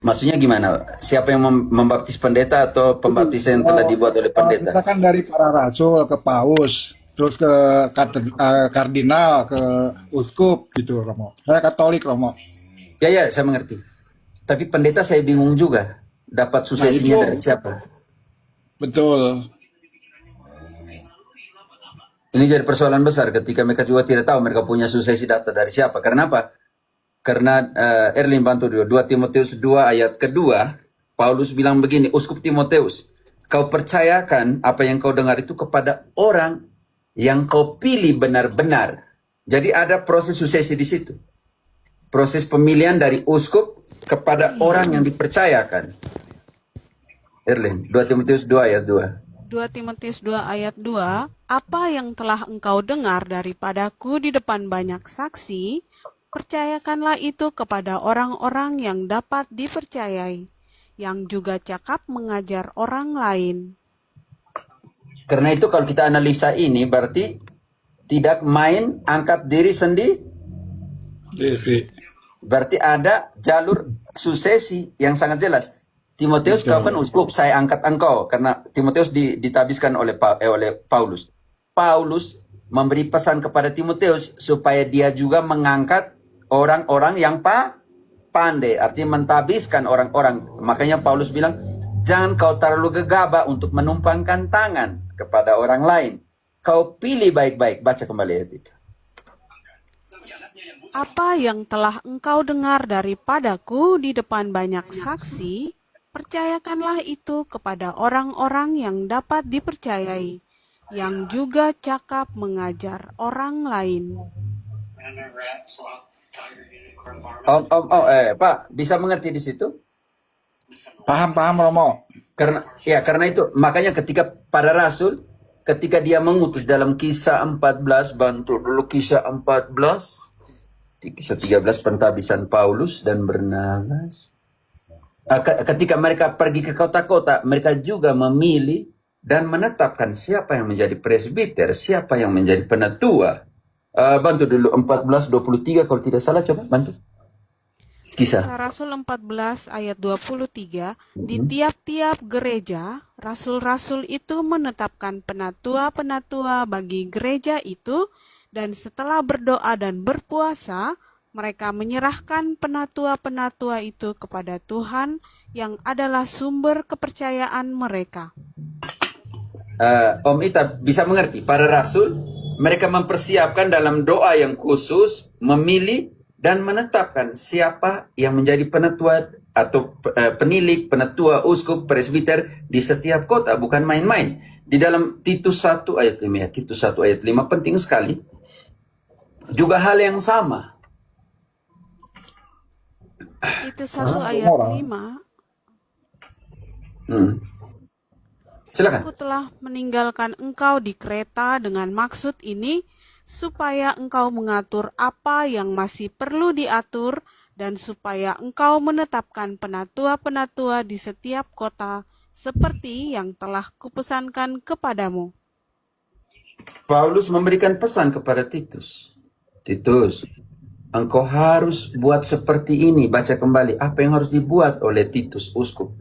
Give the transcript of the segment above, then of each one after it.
Maksudnya gimana? Siapa yang membaptis pendeta atau pembaptisan yang telah dibuat oleh Kita pendeta? kan dari para rasul ke paus, terus ke kardinal, ke uskup gitu, Romo. Saya Katolik, Romo. Ya, ya, saya mengerti. Tapi pendeta saya bingung juga. Dapat Nah suksesinya dari itu siapa? betul. Ini jadi persoalan besar ketika mereka juga tidak tahu mereka punya suksesi data dari siapa. Karena apa? Karena Erlin bantu dulu. 2 Timotius 2 ayat kedua, Paulus bilang begini, Uskup Timotius, kau percayakan apa yang kau dengar itu kepada orang yang kau pilih benar-benar. Jadi ada proses suksesi di situ. Proses pemilihan dari uskup kepada orang yang dipercayakan. Erlin, 2 Timotius 2 ayat 2. 2 Timotius 2 ayat 2, apa yang telah engkau dengar daripadaku di depan banyak saksi, percayakanlah itu kepada orang-orang yang dapat dipercayai, yang juga cakap mengajar orang lain. Karena itu kalau kita analisa ini berarti tidak main angkat diri sendiri. Diri. Berarti ada jalur suksesi yang sangat jelas. Timotius, kau kan uskup, saya angkat engkau. Karena Timotius ditabiskan oleh Paulus. Paulus memberi pesan kepada Timotius supaya dia juga mengangkat orang-orang yang pandai. Artinya mentabiskan orang-orang. Makanya Paulus bilang, jangan kau terlalu gegabah untuk menumpangkan tangan kepada orang lain. Kau pilih baik-baik. Baca kembali ayat itu. Apa yang telah engkau dengar daripadaku di depan banyak saksi, percayakanlah itu kepada orang-orang yang dapat dipercayai, yang juga cakap mengajar orang lain. Pak, bisa mengerti di situ? Paham Romo. Karena itu makanya ketika para rasul ketika dia mengutus dalam kisah 14, bantu dulu kisah 14, kisah 13 pentabisan Paulus dan Barnabas. Ketika mereka pergi ke kota-kota, mereka juga memilih dan menetapkan siapa yang menjadi presbiter, siapa yang menjadi penatua. Bantu dulu 14:23 kalau tidak salah, coba bantu. Kisah Kisah. Rasul 14 ayat 23, di tiap-tiap gereja, rasul-rasul itu menetapkan penatua-penatua bagi gereja itu, dan setelah berdoa dan berpuasa, mereka menyerahkan penatua-penatua itu kepada Tuhan yang adalah sumber kepercayaan mereka. Om Ita bisa mengerti, para rasul mereka mempersiapkan dalam doa yang khusus, memilih dan menetapkan siapa yang menjadi penatua atau penilik, penatua, uskup, presbiter di setiap kota, bukan main-main. Di dalam Titus 1 ayat 5 ya, Titus 1 ayat 5 penting sekali. Juga hal yang sama. Itu 1 ayat 5. Silakan. Aku telah meninggalkan engkau di Kreta dengan maksud ini, supaya engkau mengatur apa yang masih perlu diatur, dan supaya engkau menetapkan penatua-penatua di setiap kota, seperti yang telah kupesankan kepadamu. Paulus memberikan pesan kepada Titus. Titus, engkau harus buat seperti ini. Baca kembali apa yang harus dibuat oleh Titus, uskup,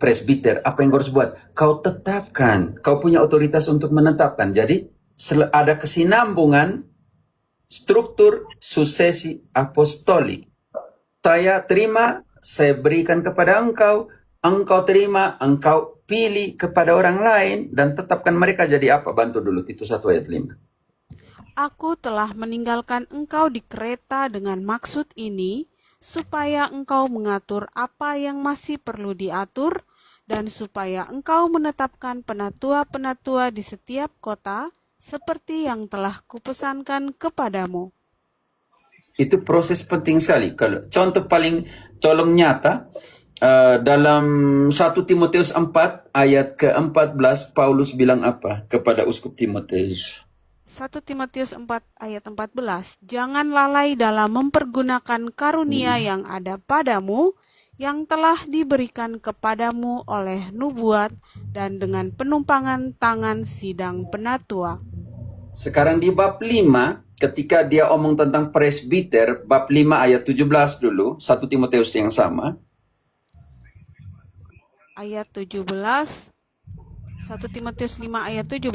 presbiter. Apa yang harus buat? Kau tetapkan. Kau punya otoritas untuk menetapkan. Jadi ada kesinambungan struktur suksesi apostolik. Saya terima, saya berikan kepada engkau, engkau terima, engkau pilih kepada orang lain, dan tetapkan mereka jadi apa? Bantu dulu, Titus 1 ayat 5. Aku telah meninggalkan engkau di Kreta dengan maksud ini, supaya engkau mengatur apa yang masih perlu diatur, dan supaya engkau menetapkan penatua-penatua di setiap kota, seperti yang telah kupesankan kepadamu. Itu proses penting sekali. Kalau contoh paling colong nyata, dalam 1 Timotius 4 ayat ke-14, Paulus bilang apa kepada uskup Timotius? 1 Timotius 4 ayat 14, jangan lalai dalam mempergunakan karunia yang ada padamu, yang telah diberikan kepadamu oleh nubuat dan dengan penumpangan tangan sidang penatua. Sekarang di bab 5, ketika dia omong tentang presbiter, bab 5 ayat 17 dulu, 1 Timotius yang sama. ayat 17, 1 Timotius 5 ayat 17,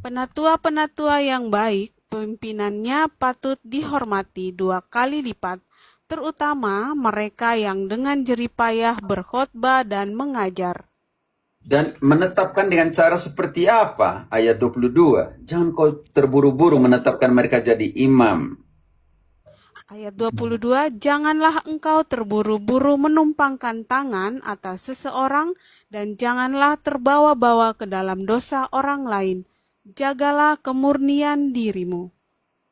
penatua-penatua yang baik, pimpinannya patut dihormati 2 kali lipat, terutama mereka yang dengan jeripayah berkhotbah dan mengajar. Dan menetapkan dengan cara seperti apa? Ayat 22. Jangan kau terburu-buru menetapkan mereka jadi imam. Ayat 22, janganlah engkau terburu-buru menumpangkan tangan atas seseorang dan janganlah terbawa-bawa ke dalam dosa orang lain. Jagalah kemurnian dirimu.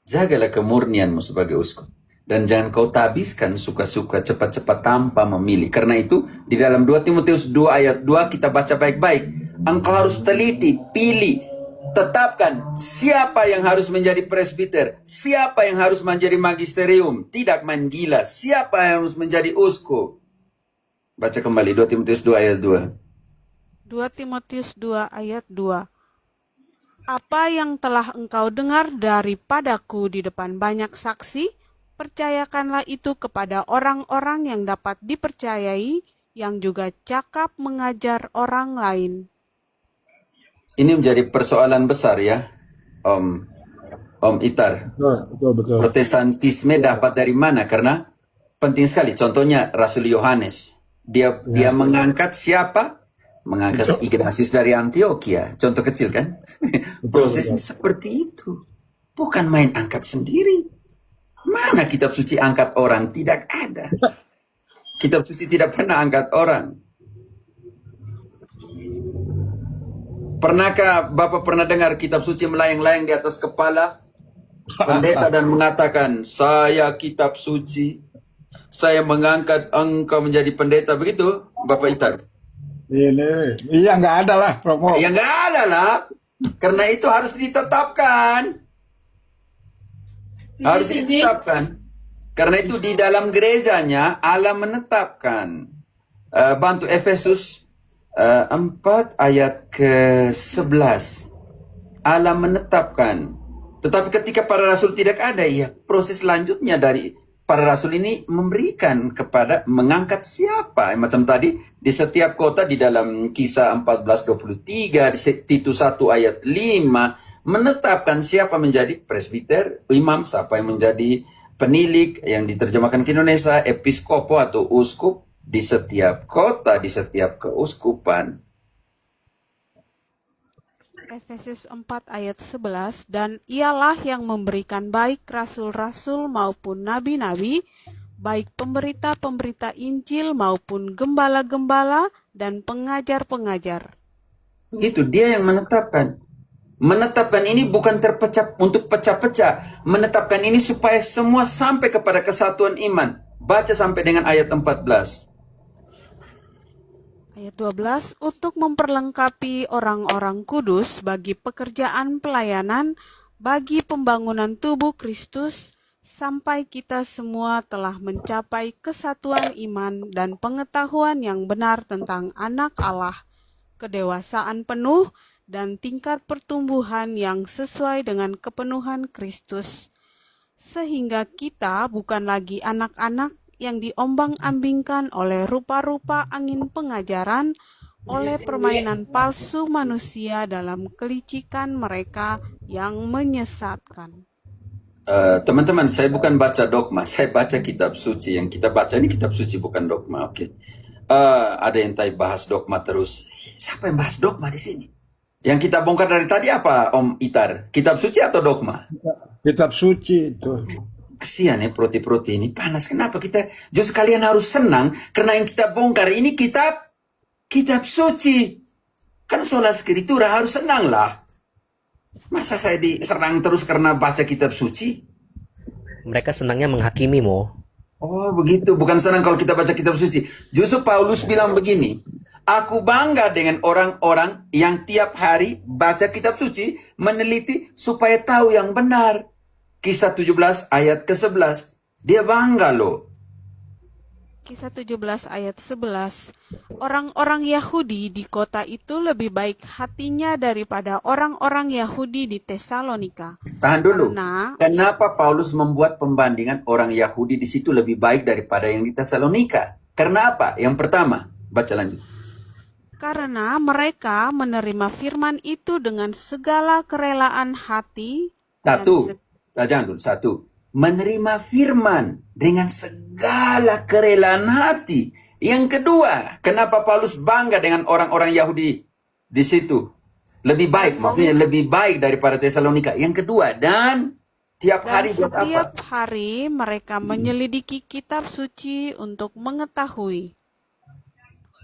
Jagalah kemurnianmu sebagai uskup. Dan jangan kau tabiskan suka-suka cepat-cepat tanpa memilih. Karena itu di dalam 2 Timotius 2 ayat 2 kita baca baik-baik. Engkau harus teliti, pilih, tetapkan siapa yang harus menjadi presbiter, siapa yang harus menjadi magisterium, tidak main gila, siapa yang harus menjadi uskup. Baca kembali 2 Timotius 2 ayat 2. 2 Timotius 2 ayat 2. Apa yang telah engkau dengar daripadaku di depan banyak saksi, percayakanlah itu kepada orang-orang yang dapat dipercayai, yang juga cakap mengajar orang lain. Ini menjadi persoalan besar ya, Om Itar. Betul. Protestantisme dapat dari mana? Karena penting sekali. Contohnya Rasul Yohanes. Dia mengangkat siapa? Mengangkat Ignatius dari Antioquia. Contoh kecil kan? Prosesnya seperti itu. Bukan main angkat sendiri. Mana kitab suci angkat orang? Tidak ada. Kitab suci tidak pernah angkat orang. Pernahkah Bapak pernah dengar kitab suci melayang-layang di atas kepala pendeta dan mengatakan, saya kitab suci, saya mengangkat engkau menjadi pendeta, begitu Bapak Itar? Iya, nggak ada lah, Romo. Ya nggak ada lah, karena itu harus ditetapkan. Harus ditetapkan. Karena itu di dalam gerejanya Allah menetapkan. Bantu Efesus 4 ayat ke-11. Allah menetapkan. Tetapi ketika para rasul tidak ada, ya proses selanjutnya dari para rasul ini memberikan kepada mengangkat siapa. Macam tadi di setiap kota di dalam Kisah 14:23, di Titus 1 ayat 5 menetapkan siapa menjadi presbiter, imam, siapa yang menjadi penilik, yang diterjemahkan ke Indonesia episkopo atau uskup di setiap kota, di setiap keuskupan. Efesus 4 ayat 11, dan ialah yang memberikan baik rasul-rasul maupun nabi-nabi, baik pemberita-pemberita Injil maupun gembala-gembala dan pengajar-pengajar. Itu dia yang menetapkan. Menetapkan ini bukan terpecah untuk pecah-pecah. Menetapkan ini supaya semua sampai kepada kesatuan iman. Baca sampai dengan ayat 14. Ayat 12, untuk memperlengkapi orang-orang kudus bagi pekerjaan pelayanan, bagi pembangunan tubuh Kristus, sampai kita semua telah mencapai kesatuan iman dan pengetahuan yang benar tentang anak Allah, kedewasaan penuh, dan tingkat pertumbuhan yang sesuai dengan kepenuhan Kristus. Sehingga kita bukan lagi anak-anak yang diombang-ambingkan oleh rupa-rupa angin pengajaran, oleh permainan palsu manusia dalam kelicikan mereka yang menyesatkan. Teman-teman, saya bukan baca dogma, saya baca kitab suci. Yang kita baca ini kitab suci, bukan dogma. Oke. Ada yang tadi bahas dogma terus. Siapa yang bahas dogma di sini? Yang kita bongkar dari tadi apa, Om Itar? Kitab suci atau dogma? Kitab suci itu. Kesian ya proti-proti ini panas. Kenapa kita justru kalian harus senang karena yang kita bongkar ini kitab suci. Kan sola skritura harus senang lah. Masa saya diserang terus karena baca kitab suci? Mereka senangnya menghakimi, Mo. Oh begitu, bukan senang kalau kita baca kitab suci. Justru Paulus bilang begini, aku bangga dengan orang-orang yang tiap hari baca kitab suci, meneliti supaya tahu yang benar. Kisah 17 ayat ke-11. Dia bangga loh. Kisah 17 ayat 11, orang-orang Yahudi di kota itu lebih baik hatinya daripada orang-orang Yahudi di Tesalonika. Tahan dulu. Karena Kenapa Paulus membuat pembandingan orang Yahudi di situ lebih baik daripada yang di Tesalonika? Karena apa? Yang pertama, baca lanjut. Karena mereka menerima firman itu dengan segala kerelaan hati dan Satu, jangan dulu. Satu, menerima firman dengan segala kerelaan hati. Yang kedua, kenapa Paulus bangga dengan orang-orang Yahudi di situ? Lebih baik, maksudnya lebih baik daripada Tesalonika. Yang kedua, dan tiap hari buat setiap apa? hari mereka menyelidiki kitab suci untuk mengetahui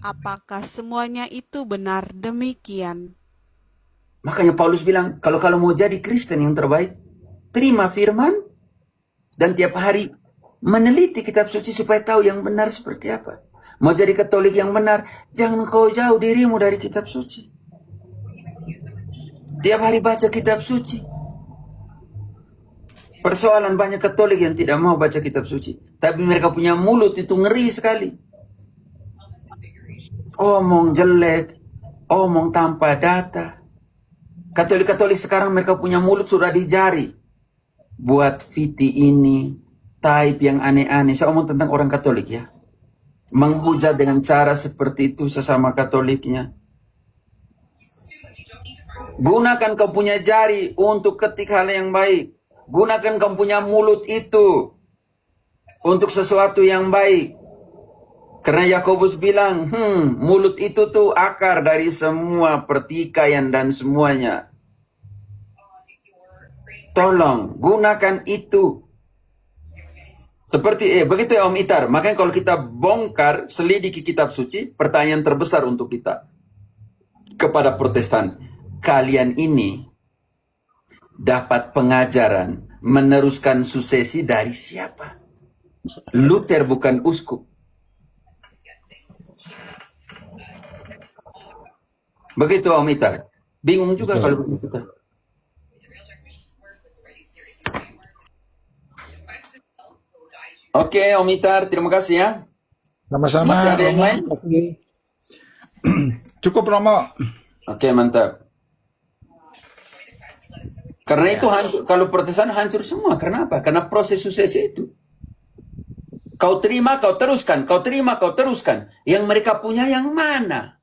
apakah semuanya itu benar demikian. Makanya Paulus bilang, kalau mau jadi Kristen yang terbaik, terima firman dan tiap hari meneliti kitab suci supaya tahu yang benar seperti apa. Mau jadi Katolik yang benar, jangan kau jauh dirimu dari kitab suci. Tiap hari baca kitab suci. Persoalan banyak Katolik yang tidak mau baca kitab suci, tapi mereka punya mulut itu ngeri sekali. Omong jelek, omong tanpa data. Katolik-Katolik sekarang mereka punya mulut sudah di jari. Buat VT ini, type yang aneh-aneh. Saya omong tentang orang Katolik ya. Menghujat dengan cara seperti itu sesama Katoliknya. Gunakan kau punya jari untuk ketik hal yang baik. Gunakan kau punya mulut itu untuk sesuatu yang baik. Karena Yakobus bilang, mulut itu tuh akar dari semua pertikaian dan semuanya. Tolong, gunakan itu. Seperti, begitu ya Om Itar. Makanya kalau kita bongkar, selidiki kitab suci, pertanyaan terbesar untuk kita. Kepada Protestan, kalian ini dapat pengajaran meneruskan susesi dari siapa? Luther bukan uskup. Begitu Om Itar. Bingung juga kalau begitu. Oke Om Itar, terima kasih ya. Sama-sama. Masih ada yang Romo. lain? Cukup Romo. Oke, mantap. Karena itu hancur, kalau Protestan hancur semua. Kenapa? Karena proses suksesi itu. Kau terima, kau teruskan. Kau terima, kau teruskan. Yang mereka punya yang mana?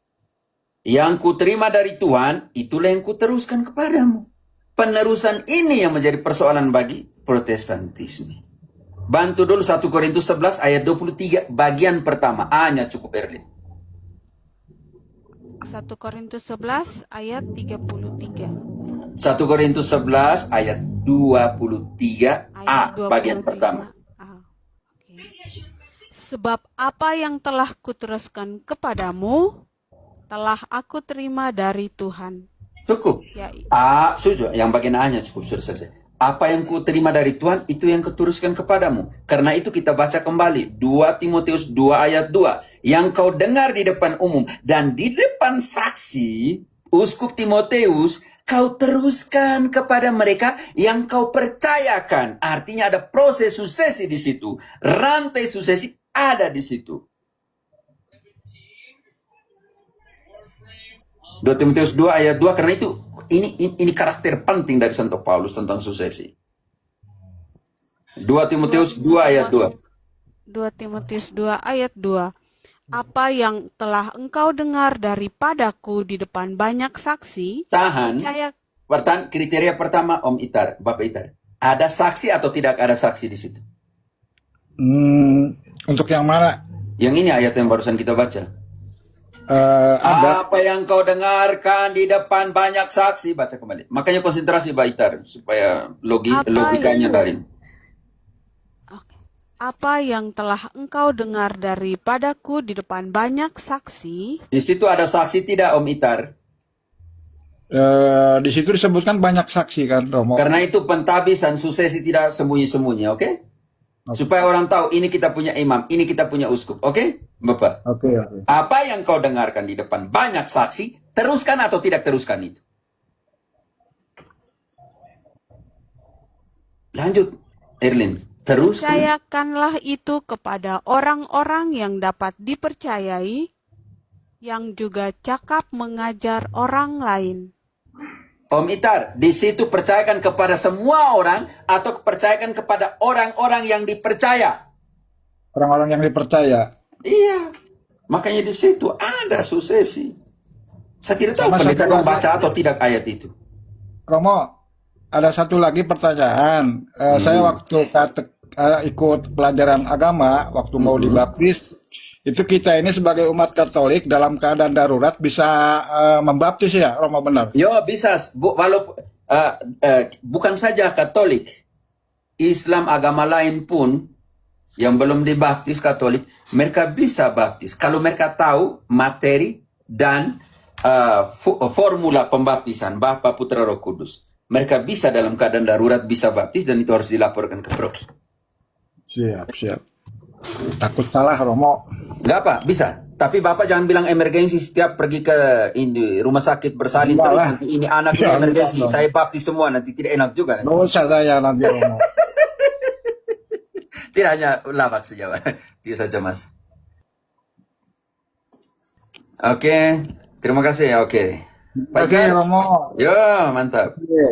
Yang ku terima dari Tuhan, itulah yang ku teruskan kepadamu. Penerusan ini yang menjadi persoalan bagi Protestantisme. Bantu dulu 1 Korintus 11 ayat 23 bagian pertama. A-nya cukup Erlin. 1 Korintus 11 ayat 33. 1 Korintus 11 ayat 23 A Ayat bagian 23. pertama. Oke. Sebab apa yang telah kuteruskan kepadamu telah aku terima dari Tuhan. Cukup. Ya, A, setuju. Yang bagian A-nya cukup, sudah selesai. Apa yang ku terima dari Tuhan, itu yang kuteruskan kepadamu. Karena itu kita baca kembali. 2 Timotius 2 ayat 2. Yang kau dengar di depan umum dan di depan saksi, Uskup Timotius, kau teruskan kepada mereka yang kau percayakan. Artinya ada proses suksesi di situ. Rantai suksesi ada di situ. 2 Timotius 2 ayat 2, karena itu ini karakter penting dari Santo Paulus tentang suksesi. 2 Timotius 2 ayat 2. 2 Timotius 2 ayat 2. Apa yang telah engkau dengar daripadaku di depan banyak saksi, Tahan. percaya. Kriteria pertama Om Itar, Bapak Itar. Ada saksi atau tidak ada saksi di situ? Untuk yang mana? Yang ini ayat yang barusan kita baca. Ada. Apa yang kau dengarkan di depan banyak saksi, baca kembali. Makanya konsentrasi Bapak Itar supaya logikanya dalam. Apa yang telah engkau dengar daripadaku di depan banyak saksi. Di situ ada saksi tidak Om Itar? Di situ disebutkan banyak saksi kan Romo. Karena itu pentabisan suksesi tidak sembunyi-sembunyi, oke? Supaya orang tahu ini kita punya imam, ini kita punya uskup, oke? Bapak. Oke. Apa yang kau dengarkan di depan banyak saksi, teruskan atau tidak teruskan itu? Lanjut, Erlin. Teruskan. Percayakanlah itu kepada orang-orang yang dapat dipercayai, yang juga cakap mengajar orang lain. Om Itar, di situ percayakan kepada semua orang atau percayakan kepada orang-orang yang dipercaya? Orang-orang yang dipercaya. Iya. Makanya di situ ada suksesi. Saya tidak tahu Sama pendeta satu lagi. membaca atau tidak ayat itu. Romo, ada satu lagi pertanyaan. Saya waktu ikut pelajaran agama, waktu mau dibaptis, itu kita ini sebagai umat Katolik dalam keadaan darurat bisa membaptis ya, Romo benar? Yo bisa, bukan saja Katolik, Islam agama lain pun yang belum dibaptis Katolik, mereka bisa baptis kalau mereka tahu materi dan formula pembaptisan Bapa, Putra, Roh Kudus. Mereka bisa dalam keadaan darurat bisa baptis dan itu harus dilaporkan ke proki. Siap, siap. Takut salah, Romo. Gak apa, bisa. Tapi Bapak jangan bilang emergensi setiap pergi ke rumah sakit bersalin Enggak terus lah. nanti ini anak ini Ya, emergensi. enggak dong. Saya baptis semua nanti tidak enak juga. Nanti. Nggak usah saya nanti, Romo. Tidak hanya labak saja, Pak. Itu saja, Mas. Oke, terima kasih ya. Oke. Pak Oke, Ikan. Romo. Yo, mantap.